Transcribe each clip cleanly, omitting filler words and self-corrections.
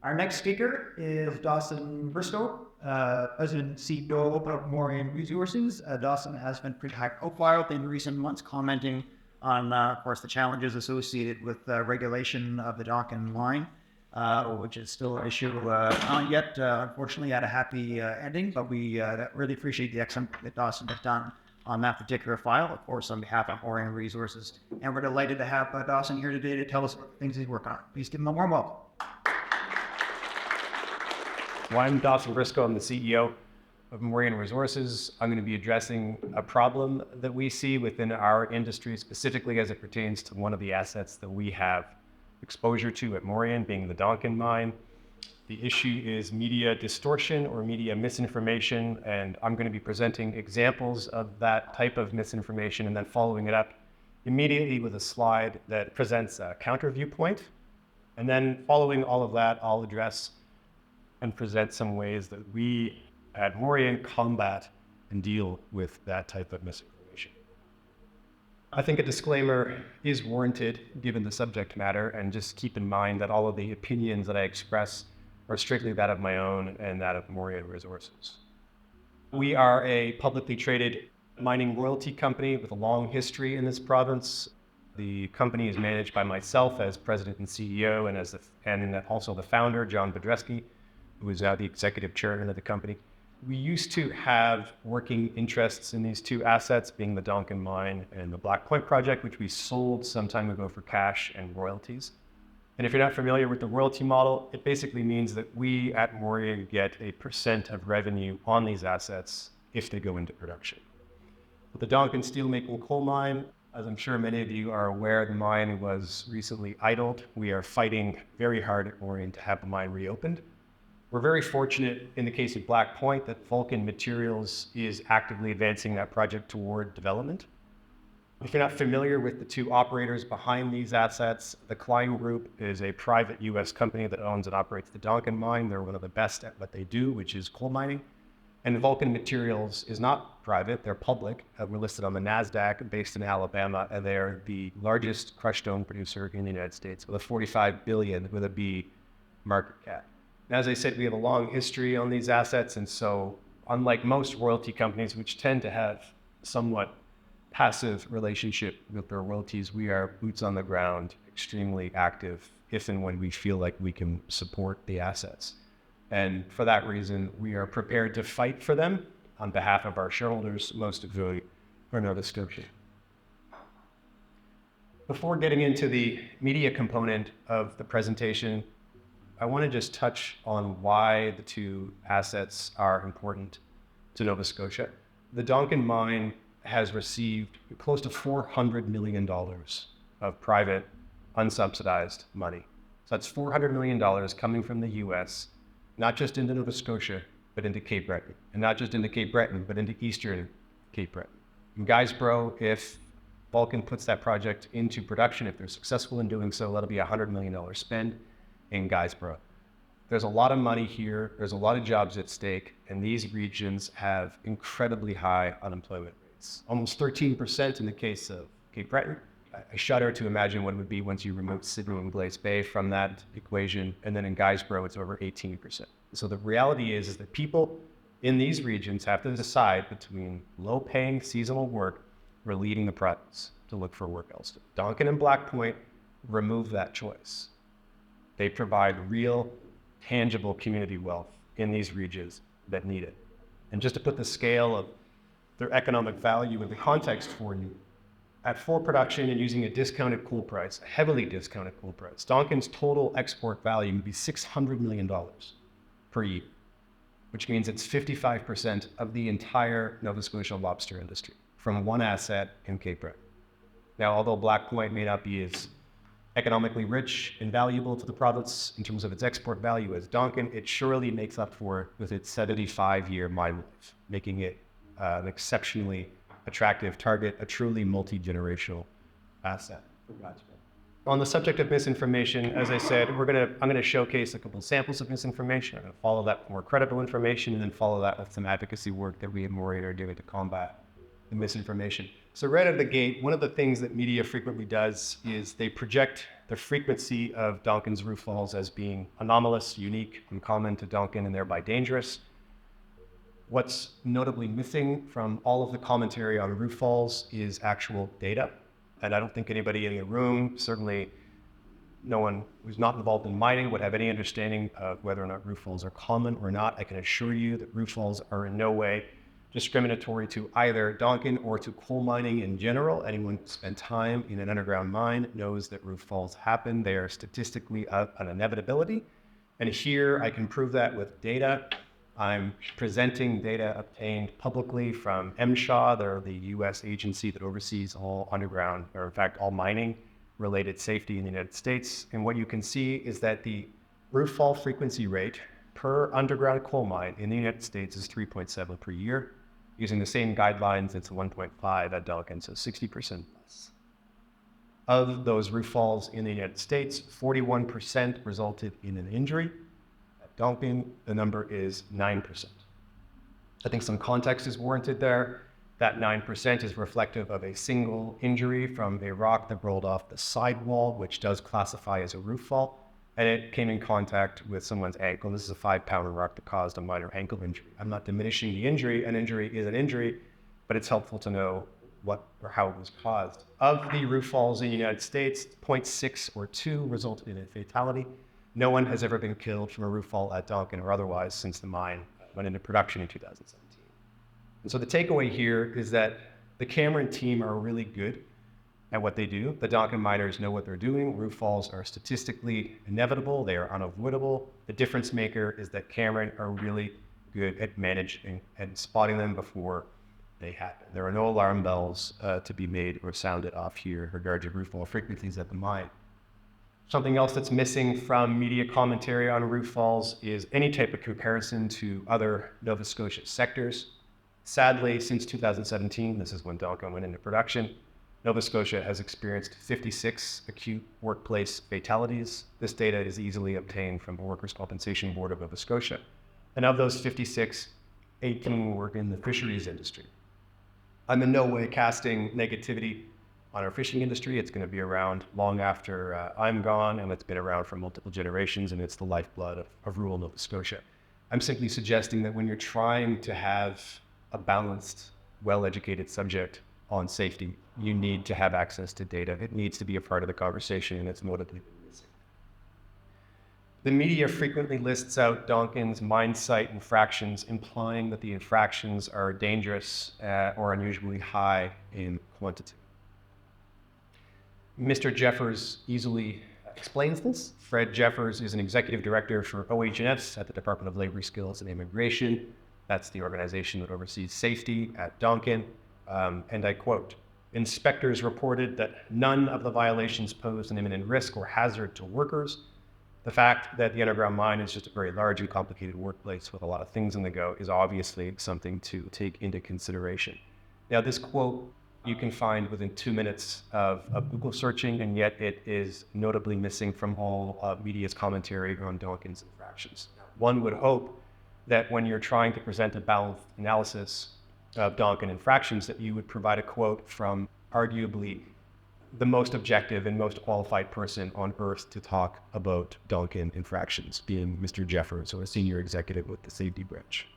Our next speaker is Dawson Briscoe, President and CEO of Morien Resources. Dawson has been pretty high profile in recent months, commenting on, of course, the challenges associated with regulation of the Donkin line, which is still an issue not yet, unfortunately, at a happy ending, but we really appreciate the excellent that Dawson has done on that particular file, of course, on behalf of Morien Resources. And we're delighted to have Dawson here today to tell us what things he's working on. Please give him a warm welcome. Well, I'm Dawson Briscoe. I'm the CEO of Morien Resources. I'm going to be addressing a problem that we see within our industry, specifically as it pertains to one of the assets that we have exposure to at Morien, being the Donkin mine. The issue is media distortion or media misinformation, and I'm going to be presenting examples of that type of misinformation and then following it up immediately with a slide that presents a counter viewpoint. And then following all of that, I'll address and present some ways that we at Morien combat and deal with that type of misinformation. I think a disclaimer is warranted given the subject matter, and just keep in mind that all of the opinions that I express are strictly that of my own and that of Morien Resources. We are a publicly traded mining royalty company with a long history in this province. The company is managed by myself as president and CEO, and also the founder, John Bedreski, who is now the executive chairman of the company. We used to have working interests in these two assets, being the Donkin mine and the Black Point project, which we sold some time ago for cash and royalties. And if you're not familiar with the royalty model, it basically means that we at Morien get a % of revenue on these assets if they go into production. With the Donkin steelmaking coal mine, as I'm sure many of you are aware, the mine was recently idled. We are fighting very hard at Morien to have the mine reopened. We're very fortunate in the case of Black Point that Vulcan Materials is actively advancing that project toward development. If you're not familiar with the two operators behind these assets, the Klein Group is a private US company that owns and operates the Donkin mine. They're one of the best at what they do, which is coal mining. And Vulcan Materials is not private, they're public. We're listed on the NASDAQ, based in Alabama, and they're the largest crushed stone producer in the United States with a 45 billion with a B market cap. As I said, we have a long history on these assets, and so unlike most royalty companies, which tend to have somewhat passive relationship with their royalties, we are boots on the ground, extremely active if and when we feel like we can support the assets. And for that reason, we are prepared to fight for them on behalf of our shareholders, most of whom are Nova Scotia. Before getting into the media component of the presentation, I want to just touch on why the two assets are important to Nova Scotia. The Donkin mine has received close to $400 million of private, unsubsidized money. So that's $400 million coming from the US, not just into Nova Scotia, but into Cape Breton. And not just into Cape Breton, but into eastern Cape Breton. In Guysborough, if Vulcan puts that project into production, if they're successful in doing so, that'll be a $100 million spend in Guysborough. There's a lot of money here, there's a lot of jobs at stake, and these regions have incredibly high unemployment rates. Almost 13% in the case of Cape Breton. I shudder to imagine what it would be once you remove Sydney and Glace Bay from that equation, and then in Guysborough it's over 18%. So the reality is that people in these regions have to decide between low-paying seasonal work or leaving the province to look for work elsewhere. Donkin and Black Point remove that choice. They provide real, tangible community wealth in these regions that need it. And just to put the scale of their economic value in the context for you, at full production and using a discounted coal price, a heavily discounted coal price, Donkin's total export value would be $600 million per year, which means it's 55% of the entire Nova Scotia lobster industry from one asset in Cape Breton. Now, although Black Point may not be as economically rich and valuable to the province in terms of its export value as Donkin, it surely makes up for it with its 75-year mine life, making it an exceptionally attractive target, a truly multi-generational asset for Guysborough. On the subject of misinformation, as I said, I'm going to showcase a couple samples of misinformation. I'm going to follow that with more credible information, and then follow that with some advocacy work that we at Morien are doing to combat the misinformation. So right out of the gate, one of the things that media frequently does is they project the frequency of Donkin's roof falls as being anomalous, unique, uncommon to Donkin, and thereby dangerous. What's notably missing from all of the commentary on roof falls is actual data. And I don't think anybody in the room, certainly no one who's not involved in mining, would have any understanding of whether or not roof falls are common or not. I can assure you that roof falls are in no way discriminatory to either Donkin or to coal mining in general. Anyone who spent time in an underground mine knows that roof falls happen. They are statistically an inevitability. And here I can prove that with data. I'm presenting data obtained publicly from MSHA. They're the US agency that oversees all underground, or in fact, all mining related safety in the United States. And what you can see is that the roof fall frequency rate per underground coal mine in the United States is 3.7 per year. Using the same guidelines, it's 1.5 at Donkin, so 60% less. Of those roof falls in the United States, 41% resulted in an injury. At Donkin, the number is 9%. I think some context is warranted there. That 9% is reflective of a single injury from a rock that rolled off the sidewall, which does classify as a roof fall, and it came in contact with someone's ankle. This is a 5-pound rock that caused a minor ankle injury. I'm not diminishing the injury. An injury is an injury, but it's helpful to know what or how it was caused. Of the roof falls in the United States, 0.6 or 2 resulted in a fatality. No one has ever been killed from a roof fall at Donkin or otherwise since the mine went into production in 2017. And so the takeaway here is that the Cameron team are really good at what they do. The Donkin miners know what they're doing. Roof falls are statistically inevitable. They are unavoidable. The difference maker is that Cameron are really good at managing and spotting them before they happen. There are no alarm bells to be made or sounded off here in regard to roof fall frequencies at the mine. Something else that's missing from media commentary on roof falls is any type of comparison to other Nova Scotia sectors. Sadly, since 2017, this is when Donkin went into production, Nova Scotia has experienced 56 acute workplace fatalities. This data is easily obtained from the Workers' Compensation Board of Nova Scotia. And of those 56, 18 work in the fisheries industry. I'm in no way casting negativity on our fishing industry. It's going to be around long after I'm gone, and it's been around for multiple generations, and it's the lifeblood of rural Nova Scotia. I'm simply suggesting that when you're trying to have a balanced, well-educated subject on safety, you need to have access to data. It needs to be a part of the conversation, and it's notably missing. The media frequently lists out Donkin's mine site infractions, implying that the infractions are dangerous or unusually high in quantity. Mr. Jeffers easily explains this. Fred Jeffers is an executive director for OH&S at the Department of Labor, Skills and Immigration. That's the organization that oversees safety at Donkin. And I quote, "Inspectors reported that none of the violations posed an imminent risk or hazard to workers. The fact that the underground mine is just a very large and complicated workplace with a lot of things on the go is obviously something to take into consideration." Now, this quote you can find within 2 minutes of Google searching, and yet it is notably missing from all media's commentary on Donkin's infractions. One would hope that when you're trying to present a balanced analysis of Donkin infractions, that you would provide a quote from arguably the most objective and most qualified person on earth to talk about Donkin infractions, being Mr. Jeffers, or a senior executive with the safety branch.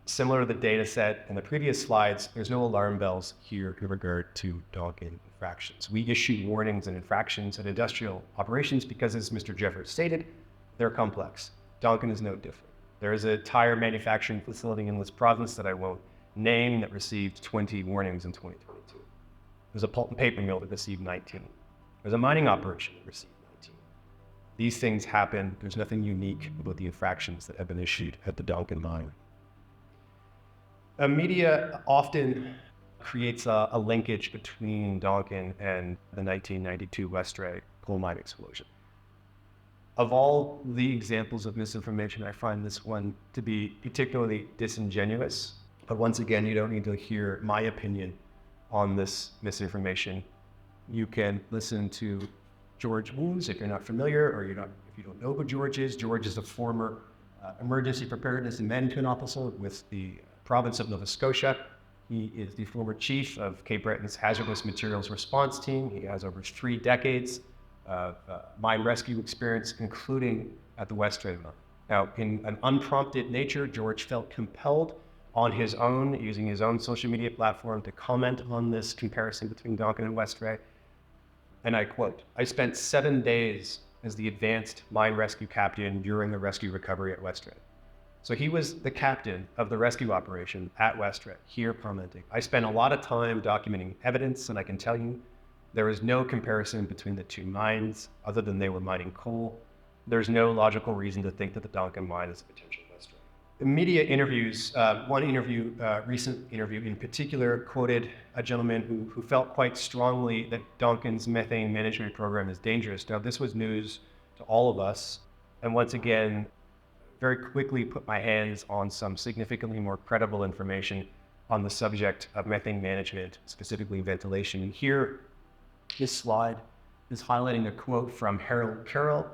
Similar to the data set in the previous slides, there's no alarm bells here in regard to Donkin infractions. We issue warnings and infractions at industrial operations because, as Mr. Jeffers stated, they're complex. Donkin is no different. There is a tire manufacturing facility in this province that I won't name that received 20 warnings in 2022. There's a pulp and paper mill that received 19. There's a mining operation that received 19. These things happen. There's nothing unique about the infractions that have been issued at the Donkin mine. Media often creates a linkage between Donkin and the 1992 Westray coal mine explosion. Of all the examples of misinformation, I find this one to be particularly disingenuous. But once again, you don't need to hear my opinion on this misinformation. You can listen to George Woos if you're not familiar, or if you don't know who George is. George is a former emergency preparedness and management officer with the province of Nova Scotia. He is the former chief of Cape Breton's hazardous materials response team. He has over 3 decades of mine rescue experience, including at the Westrate mine. Now, in an unprompted nature, George felt compelled on his own, using his own social media platform, to comment on this comparison between Duncan and Westrate. And I quote, "I spent 7 days as the advanced mine rescue captain during the rescue recovery at Westrate." So he was the captain of the rescue operation at Westrate, here commenting, "I spent a lot of time documenting evidence, and I can tell you there is no comparison between the two mines other than they were mining coal. There's no logical reason to think that the Duncan mine is a potential Westrate." The media interviews, recent interview in particular, quoted a gentleman who felt quite strongly that Duncan's methane management program is dangerous. Now, this was news to all of us, and once again, very quickly put my hands on some significantly more credible information on the subject of methane management, specifically ventilation. And here, this slide is highlighting a quote from Harold Carroll.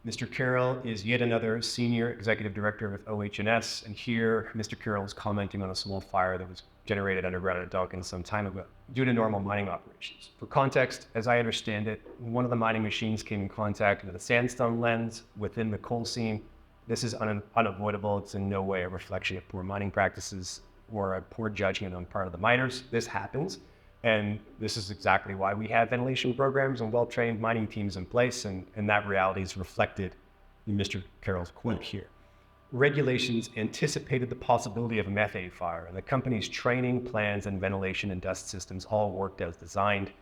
Mr. Carroll is yet another senior executive director with OH&S, and here Mr. Carroll is commenting on a small fire that was generated underground at Duncan some time ago due to normal mining operations. For context, as I understand it, one of the mining machines came in contact with a sandstone lens within the coal seam. This is unavoidable. It's in no way a reflection of poor mining practices or a poor judgment on part of the miners. This happens, and this is exactly why we have ventilation programs and well-trained mining teams in place, and that reality is reflected in Mr. Carroll's quote here. Regulations anticipated the possibility of a methane fire, and the company's training, plans, and ventilation and dust systems all worked as designed.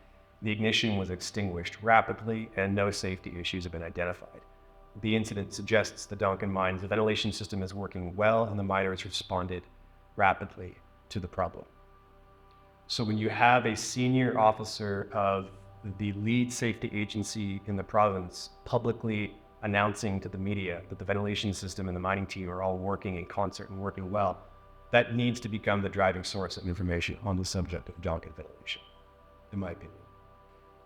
The ignition was extinguished rapidly, and no safety issues have been identified. The incident suggests the Duncan mine's ventilation system is working well, and the miners responded rapidly to the problem. So when you have a senior officer of the lead safety agency in the province publicly announcing to the media that the ventilation system and the mining team are all working in concert and working well, that needs to become the driving source of information on the subject of Duncan ventilation, in my opinion.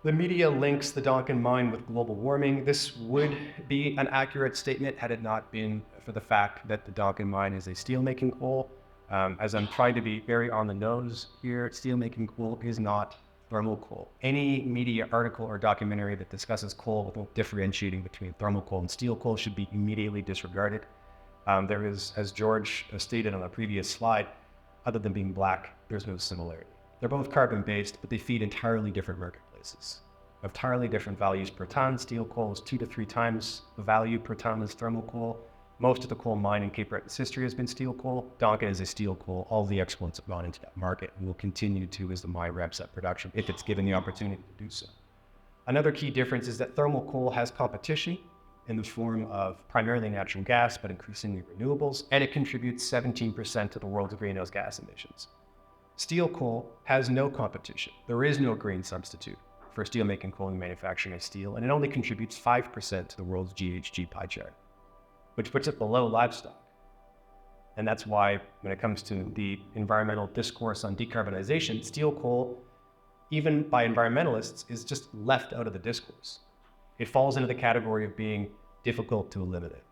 The media links the Duncan mine with global warming. This would be an accurate statement had it not been for the fact that the Duncan mine is a steelmaking coal. As I'm trying to be very on the nose here, steelmaking coal is not thermal coal. Any media article or documentary that discusses coal without differentiating between thermal coal and steel coal should be immediately disregarded. There is, as George stated on a previous slide, other than being black, there's no similarity. They're both carbon-based, but they feed entirely different marketplaces. Entirely different values per ton. Steel coal is 2 to 3 times the value per ton as thermal coal. Most of the coal mine in Cape Breton's history has been steel coal. Duncan is a steel coal. All the exports have gone into that market and will continue to as the mine ramps up production, if it's given the opportunity to do so. Another key difference is that thermal coal has competition in the form of primarily natural gas, but increasingly renewables, and it contributes 17% to the world's greenhouse gas emissions. Steel coal has no competition. There is no green substitute for steelmaking coal and manufacturing of steel, and it only contributes 5% to the world's GHG pie chart, which puts it below livestock. And that's why when it comes to the environmental discourse on decarbonization, steel coal, even by environmentalists, is just left out of the discourse. It falls into the category of being difficult to eliminate,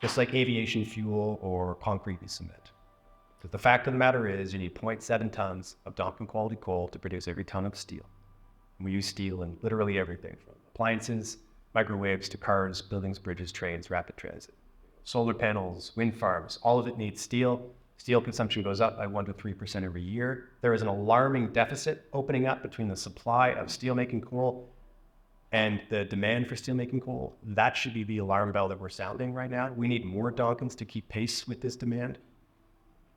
just like aviation fuel or concrete and cement. But the fact of the matter is you need 0.7 tons of Duncan quality coal to produce every ton of steel. And we use steel in literally everything from appliances, microwaves, to cars, buildings, bridges, trains, rapid transit. Solar panels, wind farms, all of it needs steel. Steel consumption goes up by 1 to 3% every year. There is an alarming deficit opening up between the supply of steelmaking coal and the demand for steelmaking coal. That should be the alarm bell that we're sounding right now. We need more Duncans to keep pace with this demand.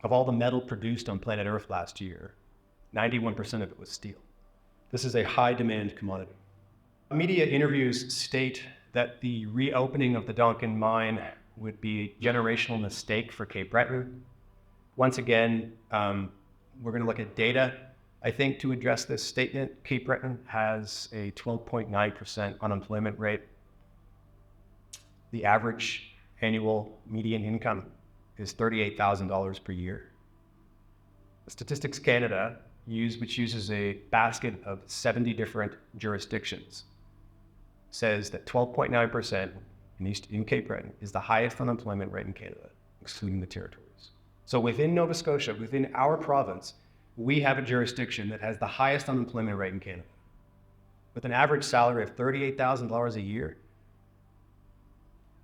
Of all the metal produced on planet Earth last year, 91% of it was steel. This is a high demand commodity. Media interviews state that the reopening of the Duncan mine would be a generational mistake for Cape Breton. Once again, we're going to look at data. I think to address this statement, Cape Breton has a 12.9% unemployment rate. The average annual median income is $38,000 per year. Statistics Canada, which uses a basket of 70 different jurisdictions, says that 12.9% in Cape Breton is the highest unemployment rate in Canada, excluding the territories. So within Nova Scotia, within our province, We have a jurisdiction that has the highest unemployment rate in Canada, with an average salary of $38,000 a year.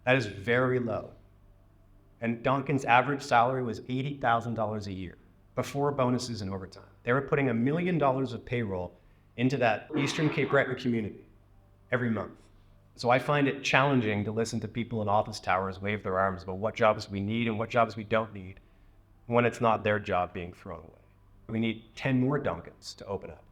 That is very low. And Duncan's average salary was $80,000 a year before bonuses and overtime. They were putting $1 million of payroll into that Eastern Cape Breton community every month. So I find it challenging to listen to people in office towers wave their arms about what jobs we need and what jobs we don't need when it's not their job being thrown away. We need 10 more Duncans to open up.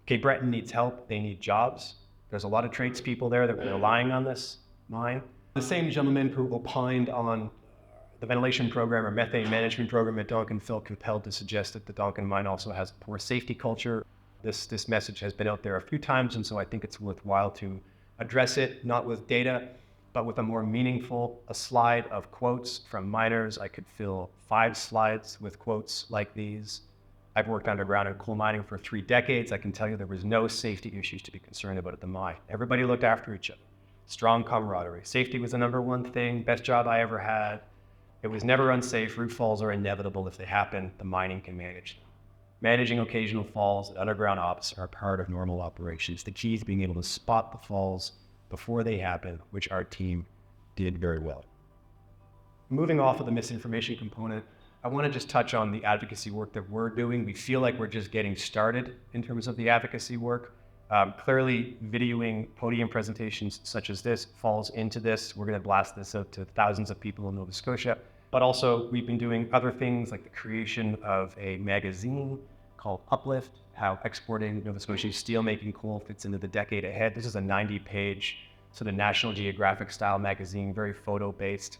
Cape Breton needs help. They need jobs. There's a lot of tradespeople there that are relying on this mine. The same gentleman who opined on the ventilation program or methane management program at Duncan felt compelled to suggest that the Duncan mine also has a poor safety culture. This message has been out there a few times, and so I think it's worthwhile to address it, not with data, but with a more meaningful, a slide of quotes from miners. I could fill 5 slides with quotes like these. I've worked underground in coal mining for 3 decades. I can tell you there was no safety issues to be concerned about at the mine. Everybody looked after each other. Strong camaraderie. Safety was the number one thing. Best job I ever had. It was never unsafe. Roof falls are inevitable. If they happen, the mining can manage them. Managing occasional falls at underground ops are part of normal operations. The key is being able to spot the falls before they happen, which our team did very well. Moving off of the misinformation component, I want to just touch on the advocacy work that we're doing. We feel like we're just getting started in terms of the advocacy work. Clearly, videoing podium presentations such as this falls into this. We're going to blast this out to thousands of people in Nova Scotia. But also, we've been doing other things like the creation of a magazine called Uplift, how exporting Nova Scotia's steelmaking coal fits into the decade ahead. This is a 90-page sort of National Geographic style magazine, very photo-based.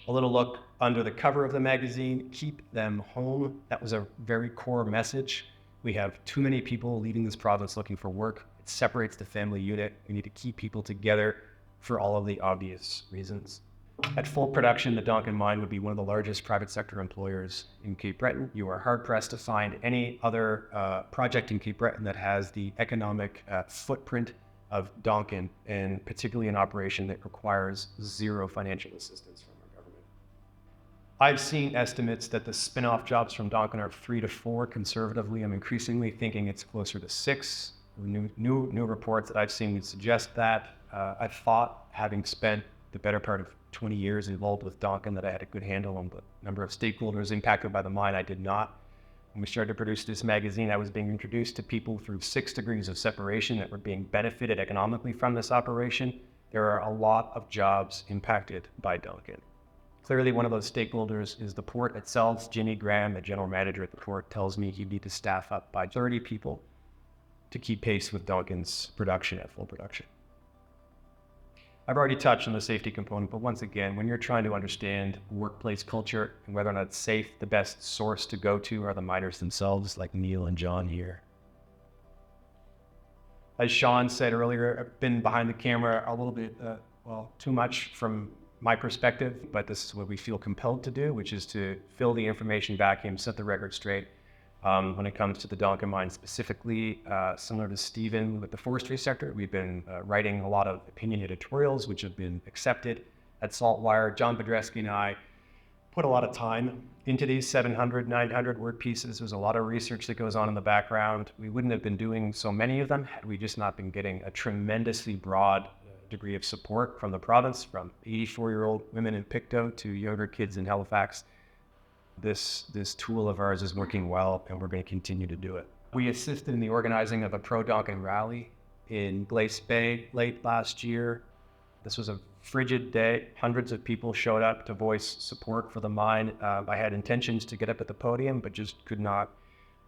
A little look under the cover of the magazine, keep them home. That was a very core message. We have too many people leaving this province looking for work. It separates the family unit. We need to keep people together for all of the obvious reasons. At full production, the Duncan mine would be one of the largest private sector employers in Cape Breton. You are hard pressed to find any other project in Cape Breton that has the economic footprint of Duncan, and particularly an operation that requires zero financial assistance from our government. I've seen estimates that the spin-off jobs from Duncan are 3 to 4 conservatively. I'm increasingly thinking it's closer to 6. New reports that I've seen would suggest that. I thought, having spent the better part of 20 years involved with Duncan, that I had a good handle on the number of stakeholders impacted by the mine. I did not. When we started to produce this magazine, I was being introduced to people through 6 degrees of separation that were being benefited economically from this operation. There are a lot of jobs impacted by Duncan. Clearly, one of those stakeholders is the port itself. Jimmy Graham, the general manager at the port, tells me he'd need to staff up by 30 people to keep pace with Duncan's production at full production. I've already touched on the safety component, but once again, when you're trying to understand workplace culture and whether or not it's safe, the best source to go to are the miners themselves, like Neil and John here. As Sean said earlier, I've been behind the camera a little bit, too much from my perspective, but this is what we feel compelled to do, which is to fill the information vacuum, set the record straight. When it comes to the Duncan mine specifically, similar to Stephen with the forestry sector, we've been writing a lot of opinion editorials, which have been accepted at Saltwire. John Bedreski and I put a lot of time into these 700, 900 word pieces. There's a lot of research that goes on in the background. We wouldn't have been doing so many of them had we just not been getting a tremendously broad degree of support from the province, from 84-year-old women in Pictou to younger kids in Halifax. This tool of ours is working well, and we're going to continue to do it. We assisted in the organizing of a pro-Duncan rally in Glace Bay late last year. This was a frigid day. Hundreds of people showed up to voice support for the mine. I had intentions to get up at the podium, but just could not.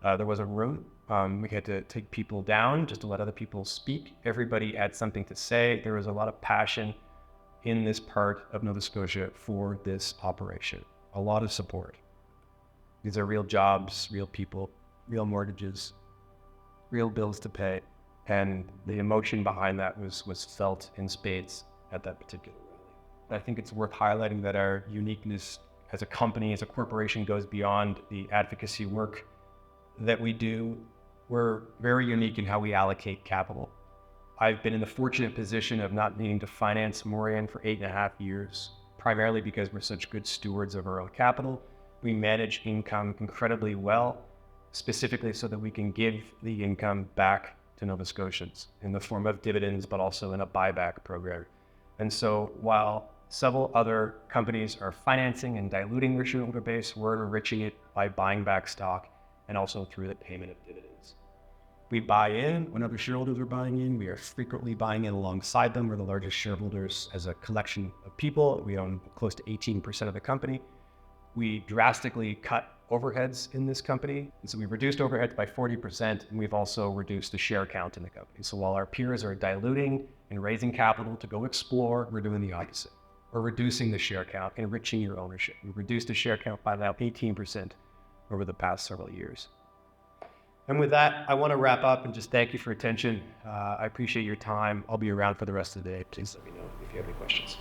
There wasn't room. We had to take people down just to let other people speak. Everybody had something to say. There was a lot of passion in this part of Nova Scotia for this operation. A lot of support. These are real jobs, real people, real mortgages, real bills to pay. And the emotion behind that was felt in spades at that particular rally. I think it's worth highlighting that our uniqueness as a company, as a corporation, goes beyond the advocacy work that we do. We're very unique in how we allocate capital. I've been in the fortunate position of not needing to finance Morien for 8.5 years, primarily because we're such good stewards of our own capital. We manage income incredibly well. specifically so that we can give the income back to Nova Scotians in the form of dividends, but also in a buyback program. And so while several other companies are financing and diluting their shareholder base, we're enriching it by buying back stock and also through the payment of dividends. We buy in when other shareholders are buying in. We are frequently buying in alongside them. We're the largest shareholders as a collection of people. We own close to 18% of the company. We drastically cut overheads in this company. And so we've reduced overheads by 40%, and we've also reduced the share count in the company. So while our peers are diluting and raising capital to go explore, we're doing the opposite. We're reducing the share count, enriching your ownership. We've reduced the share count by about 18% over the past several years. And with that, I want to wrap up and just thank you for your attention. I appreciate your time. I'll be around for the rest of the day. Please let me know if you have any questions.